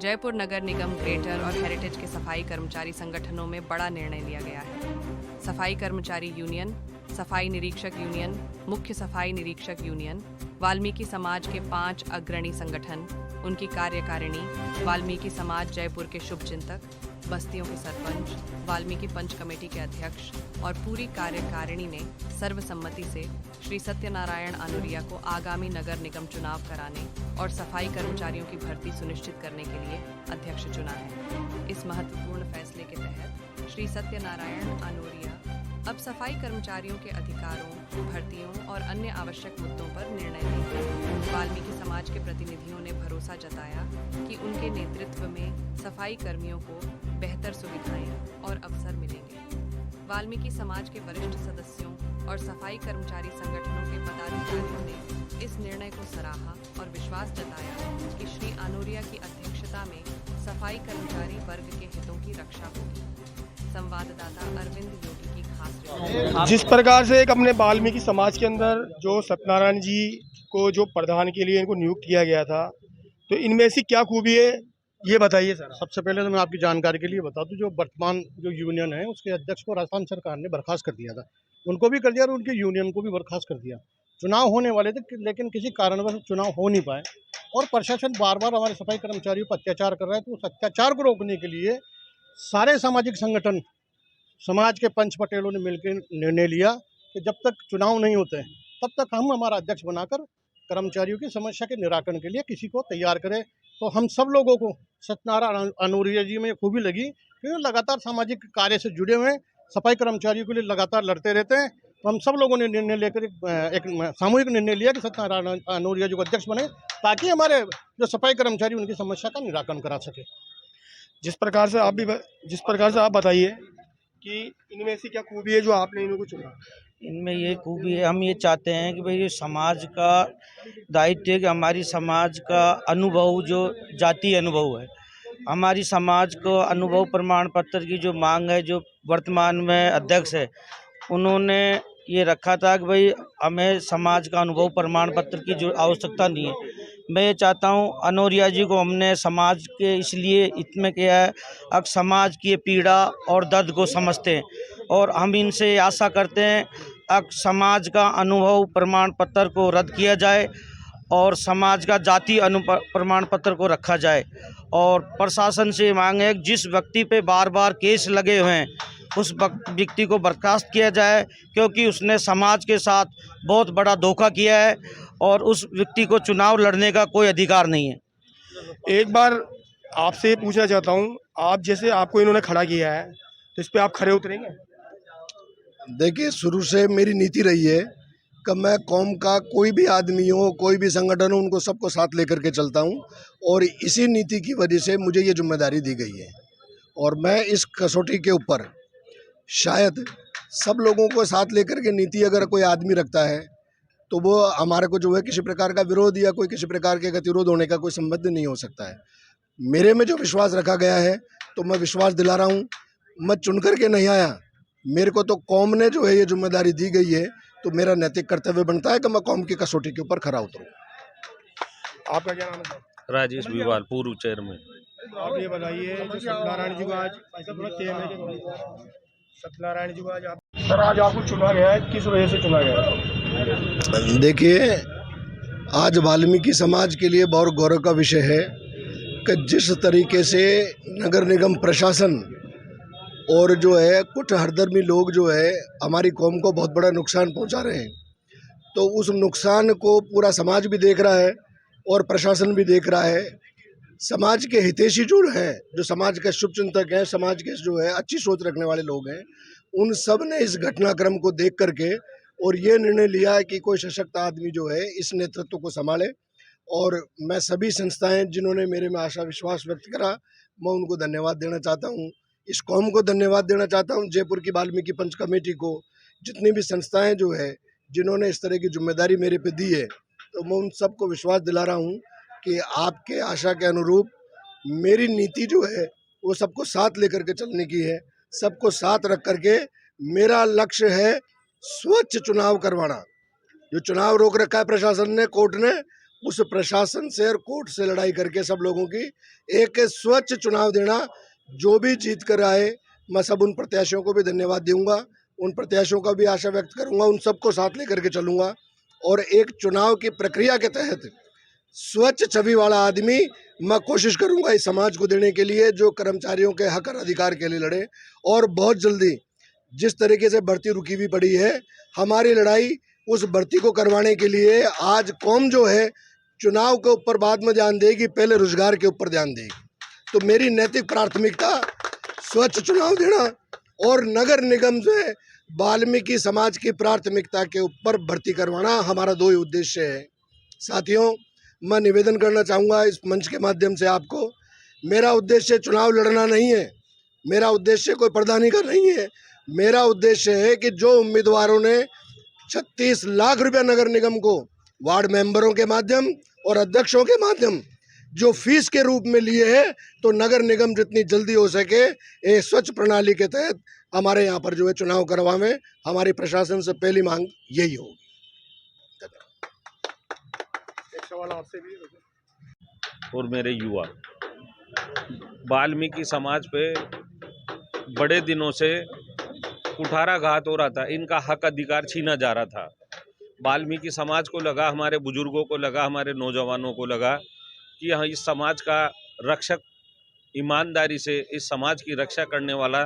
जयपुर नगर निगम greater और heritage के सफाई कर्मचारी संगठनों में बड़ा निर्णय लिया गया है। सफाई कर्मचारी यूनियन, सफाई निरीक्षक यूनियन, मुख्य सफाई निरीक्षक यूनियन, वाल्मीकि समाज के 5 अग्रणी संगठन, उनकी कार्यकारिणी, वाल्मीकि समाज जयपुर के शुभचिंतक, बस्तियों के सरपंच, वाल्मीकि पंच कमेटी के अध्यक्ष और पूरी कार्यकारिणी ने सर्वसम्मति से श्री सत्यनारायण अनुरिया को आगामी नगर निगम चुनाव कराने और सफाई कर्मचारियों की भर्ती सुनिश्चित करने के लिए अध्यक्ष चुना है। इस महत्वपूर्ण फैसले के तहत श्री सत्यनारायण अनुरिया अब सफाई कर्मचारियों के अधिकारों, भर्तियों और अन्य आवश्यक मुद्दों पर निर्णय लेंगे। वाल्मीकि समाज के प्रतिनिधियों ने भरोसा जताया कि उनके नेतृत्व में सफाई कर्मियों को बेहतर सुविधाएं और अवसर मिलेंगे। वाल्मीकि समाज के वरिष्ठ सदस्यों और सफाई कर्मचारी संगठनों के पदाधिकारियों ने इस निर्णय को सराहा और विश्वास जताया कि श्री अनुरिया की अध्यक्षता में सफाई कर्मचारी वर्ग के हितों की रक्षा होगी। संवाददाता अरविंद योगी की खास रिपोर्ट। जिस प्रकार से एक अपने वाल्मीकि समाज के अंदर जो सत्यनारायण जी को जो प्रधान के लिए इनको नियुक्त किया गया था, तो इनमें से क्या खूबी है ये बताइए सर। सबसे पहले तो मैं आपकी जानकारी के लिए बता दूं, जो वर्तमान जो यूनियन है उसके अध्यक्ष को राजस्थान सरकार ने बर्खास्त कर दिया था। उनको भी कर दिया और उनके यूनियन को भी बर्खास्त कर दिया। चुनाव होने वाले थे लेकिन किसी कारणवश चुनाव हो नहीं पाए और प्रशासन बार बार हमारे सफाई कर्मचारियों पर अत्याचार कर रहा है। तो उस अत्याचार को रोकने के लिए सारे सामाजिक संगठन, समाज के पंच पटेलों ने मिलकर निर्णय लिया कि जब तक चुनाव नहीं होते हैं तब तक हम हमारा अध्यक्ष बनाकर कर्मचारियों की समस्या के निराकरण के लिए किसी को तैयार करें। तो हम सब लोगों को सत्यनारायण अनुरिया जी में खूबी लगी क्योंकि लगातार सामाजिक कार्य से जुड़े हुए हैं, सफाई कर्मचारियों के लिए लगातार लड़ते रहते हैं। तो हम सब लोगों ने निर्णय लेकर एक सामूहिक निर्णय लिया कि सत्यनारायण अनुरिया जी को अध्यक्ष बने ताकि हमारे जो सफाई कर्मचारी उनकी समस्या का निराकरण करा सके। जिस प्रकार से आप बताइए कि इनमें से क्या खूबी है जो आपने इनको चुना। इनमें ये खूबी है, हम ये चाहते हैं कि भाई ये समाज का दायित्व है कि हमारी समाज का अनुभव जो जातीय अनुभव है, हमारी समाज को अनुभव प्रमाण पत्र की जो मांग है, जो वर्तमान में अध्यक्ष है उन्होंने ये रखा था कि भाई हमें समाज का अनुभव प्रमाण पत्र की जो आवश्यकता नहीं है। मैं ये चाहता हूँ अनुरिया जी को हमने समाज के इसलिए इसमें किया है, अब समाज की पीड़ा और दर्द को समझते हैं और हम इनसे आशा करते हैं अब समाज का अनुभव प्रमाण पत्र को रद्द किया जाए और समाज का जाति प्रमाण पत्र को रखा जाए। और प्रशासन से मांग है जिस व्यक्ति पे बार बार केस लगे हुए हैं उस व्यक्ति को बर्खास्त किया जाए क्योंकि उसने समाज के साथ बहुत बड़ा धोखा किया है और उस व्यक्ति को चुनाव लड़ने का कोई अधिकार नहीं है। एक बार आपसे पूछना चाहता हूँ, आप जैसे आपको इन्होंने खड़ा किया है तो इस पे आप खरे उतरेंगे? देखिए, शुरू से मेरी नीति रही है कि मैं कौम का कोई भी आदमी हो, कोई भी संगठन हो, उनको सबको साथ लेकर के चलता हूं और इसी नीति की वजह से मुझे ये जिम्मेदारी दी गई है। और मैं इस कसौटी के ऊपर शायद सब लोगों को साथ लेकर के नीति अगर कोई आदमी रखता है तो वो हमारे को जो है किसी प्रकार का विरोध या कोई किसी प्रकार के गतिरोध होने का कोई संबंध नहीं हो सकता है। मेरे में जो विश्वास रखा गया है तो मैं विश्वास दिला रहा हूँ। मैं चुन करके नहीं आया, मेरे को तो कौम ने जो है ये जिम्मेदारी दी गई है, तो मेरा नैतिक कर्तव्य बनता है कि मैं कौम की कसौटी के ऊपर खरा उतरूं। आपका क्या नाम है? राजेश विवाल, पूर्व चेयरमैन। आप ये बताइए, सत्यनारायण जी को आज सत्यनारायण जी को आज आज आपको चुना गया है, किस वजह से चुना गया है? देखिए, आज वाल्मीकि समाज के लिए बहुत गौरव का विषय है कि जिस तरीके से नगर निगम प्रशासन और जो है कुछ हरदर्मी लोग जो है हमारी कौम को बहुत बड़ा नुकसान पहुंचा रहे हैं, तो उस नुकसान को पूरा समाज भी देख रहा है और प्रशासन भी देख रहा है। समाज के हितैषी जो हैं, जो समाज के शुभचिंतक हैं, समाज के जो है अच्छी सोच रखने वाले लोग हैं, उन सब ने इस घटनाक्रम को देख करके और ये निर्णय लिया है कि कोई सशक्त आदमी जो है इस नेतृत्व को संभाले। और मैं सभी संस्थाएं जिन्होंने मेरे में आशा विश्वास व्यक्त करा, मैं उनको धन्यवाद देना चाहता हूँ। इस कौम को धन्यवाद देना चाहता हूँ, जयपुर की वाल्मीकि पंच कमेटी को, जितनी भी संस्थाएं जो है जिन्होंने इस तरह की जिम्मेदारी मेरे पे दी है, तो मैं उन सबको विश्वास दिला रहा हूँ कि आपके आशा के अनुरूप मेरी नीति जो है वो सबको साथ लेकर के चलने की है। सबको साथ रख करके मेरा लक्ष्य है स्वच्छ चुनाव करवाना। जो चुनाव रोक रखा है प्रशासन ने, कोर्ट ने, उस प्रशासन से और कोर्ट से लड़ाई करके सब लोगों की एक स्वच्छ चुनाव देना। जो भी जीत कर आए, मैं सब उन प्रत्याशियों को भी धन्यवाद दूंगा, उन प्रत्याशियों का भी आशा व्यक्त करूंगा, उन सबको साथ लेकर के चलूंगा और एक चुनाव की प्रक्रिया के तहत स्वच्छ छवि वाला आदमी मैं कोशिश करूंगा इस समाज को देने के लिए, जो कर्मचारियों के हक और अधिकार के लिए लड़े। और बहुत जल्दी जिस तरीके से भर्ती रुकी हुई पड़ी है, हमारी लड़ाई उस भर्ती को करवाने के लिए आज कौम जो है चुनाव के ऊपर बाद में ध्यान देगी, पहले रोजगार के ऊपर ध्यान देगी। तो मेरी नैतिक प्राथमिकता स्वच्छ चुनाव देना और नगर निगम से वाल्मीकि समाज की प्राथमिकता के ऊपर भर्ती करवाना, हमारा दो ही उद्देश्य है। साथियों, मैं निवेदन करना चाहूँगा इस मंच के माध्यम से आपको, मेरा उद्देश्य चुनाव लड़ना नहीं है, मेरा उद्देश्य कोई प्रधानी का नहीं है। मेरा उद्देश्य है कि जो उम्मीदवारों ने 36 लाख रुपया नगर निगम को वार्ड मेंबरों के माध्यम और अध्यक्षों के माध्यम जो फीस के रूप में लिए है, तो नगर निगम जितनी जल्दी हो सके एक स्वच्छ प्रणाली के तहत हमारे यहाँ पर जो है चुनाव करवावें। हमारी प्रशासन से पहली मांग यही होगी। एक सवाल आपसे भी। और मेरे युवा वाल्मीकि समाज पे बड़े दिनों से कुठाराघात हो रहा था, इनका हक अधिकार छीना जा रहा था। वाल्मीकि समाज को लगा, हमारे बुजुर्गों को लगा, हमारे नौजवानों को लगा कि यहाँ इस समाज का रक्षक, ईमानदारी से इस समाज की रक्षा करने वाला,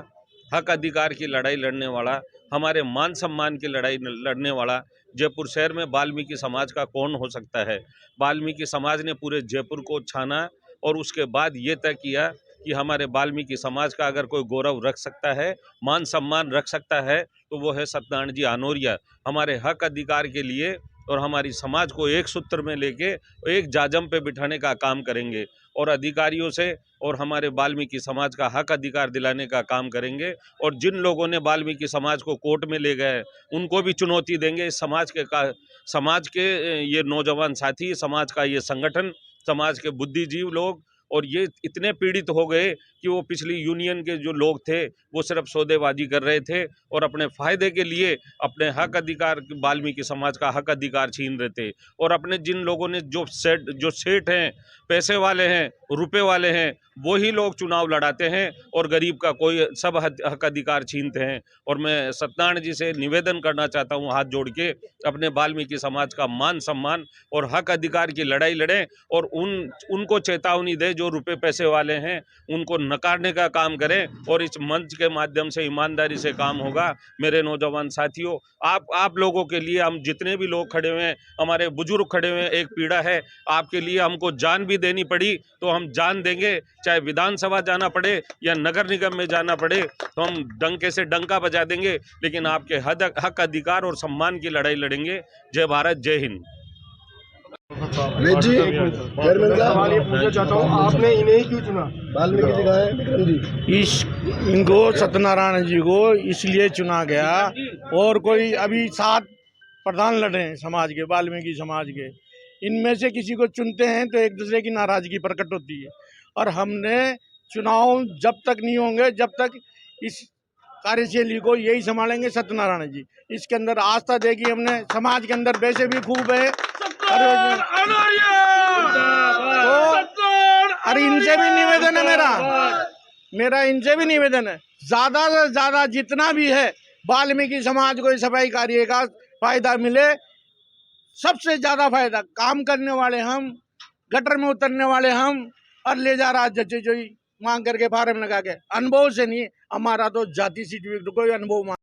हक अधिकार की लड़ाई लड़ने वाला, हमारे मान सम्मान की लड़ाई लड़ने वाला जयपुर शहर में वाल्मीकि समाज का कौन हो सकता है। वाल्मीकि समाज ने पूरे जयपुर को छाना और उसके बाद ये तय किया कि हमारे वाल्मीकि समाज का अगर कोई गौरव रख सकता है, मान सम्मान रख सकता है, तो वो है सत्यनारायण जी आनोरिया। हमारे हक अधिकार के लिए और हमारी समाज को एक सूत्र में लेके एक जाजम पे बिठाने का काम करेंगे और अधिकारियों से और हमारे वाल्मीकि समाज का हक अधिकार दिलाने का काम करेंगे। और जिन लोगों ने वाल्मीकि समाज को कोर्ट में ले गए उनको भी चुनौती देंगे। इस समाज के ये नौजवान साथी, समाज का ये संगठन, समाज के बुद्धिजीव लोग और ये इतने पीड़ित हो गए कि वो पिछली यूनियन के जो लोग थे वो सिर्फ सौदेबाजी कर रहे थे और अपने फ़ायदे के लिए अपने हक अधिकार, वाल्मीकि समाज का हक अधिकार छीन रहे थे। और अपने जिन लोगों ने जो सेठ हैं, पैसे वाले हैं, रुपए वाले हैं, वही लोग चुनाव लड़ाते हैं और गरीब का कोई सब हक अधिकार छीनते हैं। और मैं सत्यनारायण जी से निवेदन करना चाहता हूँ हाथ जोड़ के, अपने वाल्मीकि समाज का मान सम्मान और हक अधिकार की लड़ाई लड़ें और उनको चेतावनी दें जो रुपए पैसे वाले हैं, उनको नकारने का काम करें। और इस मंच के माध्यम से ईमानदारी से काम होगा। मेरे नौजवान साथियों, आप लोगों के लिए हम जितने भी लोग खड़े हुए हैं, हमारे बुजुर्ग खड़े हुए हैं, एक पीड़ा है आपके लिए, हमको जान भी देनी पड़ी तो हम जान देंगे, चाहे विधानसभा जाना पड़े या नगर निगम में जाना पड़े तो हम डंके से डंका बजा देंगे, लेकिन आपके हक अधिकार और सम्मान की लड़ाई लड़ेंगे। जय भारत, जय हिंद। जी, चेयरमैन साहब, सवाल ये पूछना चाहता हूँ, आपने इन्हें ही क्यों चुना? वाल्मीकि जी का है विक्रम जी। इनको सत्यनारायण जी को इसलिए चुना गया, और कोई अभी 7 प्रधान लड़े हैं समाज के, वाल्मीकि समाज के, इनमें से किसी को चुनते हैं तो एक दूसरे की नाराजगी प्रकट होती है। और हमने चुनाव जब तक नहीं होंगे, जब तक इस कार्यशैली को यही संभालेंगे सत्यनारायण जी। इसके अंदर आस्था देखी हमने, समाज के अंदर वैसे भी खूब है। तो अरे इनसे भी निवेदन है, मेरा इनसे भी निवेदन है, ज्यादा से ज्यादा जितना भी है वाल्मीकि समाज को सफाई कार्य का फायदा मिले। सबसे ज्यादा फायदा काम करने वाले हम, गटर में उतरने वाले हम, और ले जा रहा जच्चे जो मांग करके फार्म लगा के, अनुभव से नहीं, हमारा तो जाति सर्टिफिकेट कोई अनुभव